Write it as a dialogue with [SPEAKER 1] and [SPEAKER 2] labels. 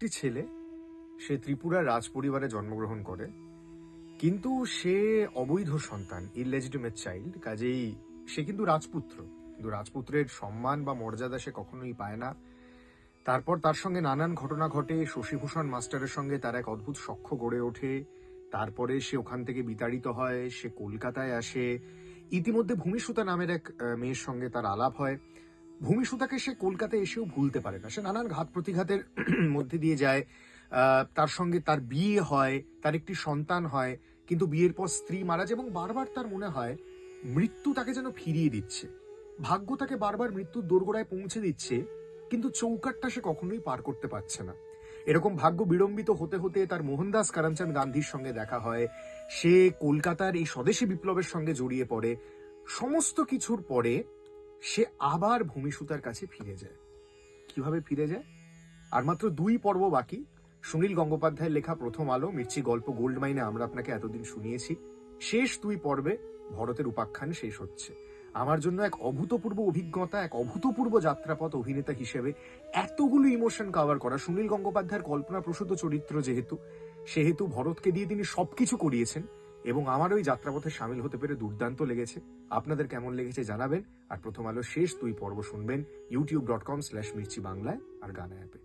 [SPEAKER 1] একটি ছেলে, সে ত্রিপুরার রাজ পরিবারে জন্মগ্রহণ করে, কিন্তু সে অবৈধ সন্তান, ইললেজিটিমেট চাইল্ড। কাজেই সে কিন্তু রাজপুত্র, কিন্তু রাজপুত্রের সম্মান বা মর্যাদা সে কখনোই পায় না। তারপর তার সঙ্গে নানান ঘটনা ঘটে। শশীভূষণ মাস্টারের সঙ্গে তার এক অদ্ভুত সখ্য গড়ে ওঠে। তারপরে সে ওখান থেকে বিতাড়িত হয়, সে কলকাতায় আসে। ইতিমধ্যে ভূমিসুতা নামের এক মেয়ের সঙ্গে তার আলাপ হয়। ভূমিসুতাকে সে কলকাতায় এসেও ভুলতে পারে না, সে নানান ঘাত প্রতিঘাতের মধ্যে দিয়ে যায়। তার সঙ্গে তার বিয়ে হয়, তার একটি সন্তান হয়, কিন্তু বিয়ের পর স্ত্রী মারা যায় এবং বারবার তার মনে হয় মৃত্যু তাকে যেন ফিরিয়ে দিচ্ছে, ভাগ্য তাকে বারবার মৃত্যুর দোরগোড়ায় পৌঁছে দিচ্ছে, কিন্তু চৌকাটটা সে কখনোই পার করতে পারছে না। এরকম ভাগ্য বিড়ম্বিত হতে হতে তার মোহনদাস করমচাঁদ গান্ধীর সঙ্গে দেখা হয়। সে কলকাতার এই স্বদেশী বিপ্লবের সঙ্গে জড়িয়ে পড়ে। সমস্ত কিছুর পরে সে আবার ভূমিসুতার কাছে ফিরে যায়। কিভাবে ফিরে যায়? আর মাত্র 2 পর্ব বাকি। সুনীল গঙ্গোপাধ্যায়ের লেখা প্রথম আলো, মির্চি গল্প, গোল্ড মাইনে আমরা আপনাকে এতদিন শুনিয়েছি। শেষ 2 পর্বে ভরতের উপাখ্যান শেষ হচ্ছে। আমার জন্য এক অভূতপূর্ব অভিজ্ঞতা, এক অভূতপূর্ব যাত্রাপথ অভিনেতা হিসেবে এতগুলো ইমোশন কভার করা। সুনীল গঙ্গোপাধ্যায়ের কল্পনাপ্রসূত চরিত্র সেহেতু ভরতকে দিয়ে তিনি সবকিছু করিয়েছেন এবং আমার ওই যাত্রাপথে সামিল হতে পেরে দুর্দান্ত লেগেছে। আপনাদের কেমন লেগেছে জানাবেন। আর প্রথম আলো শেষ 2 পর্ব শুনবেন youtube.com/mirchi বাংলায় আর গানা অ্যাপে।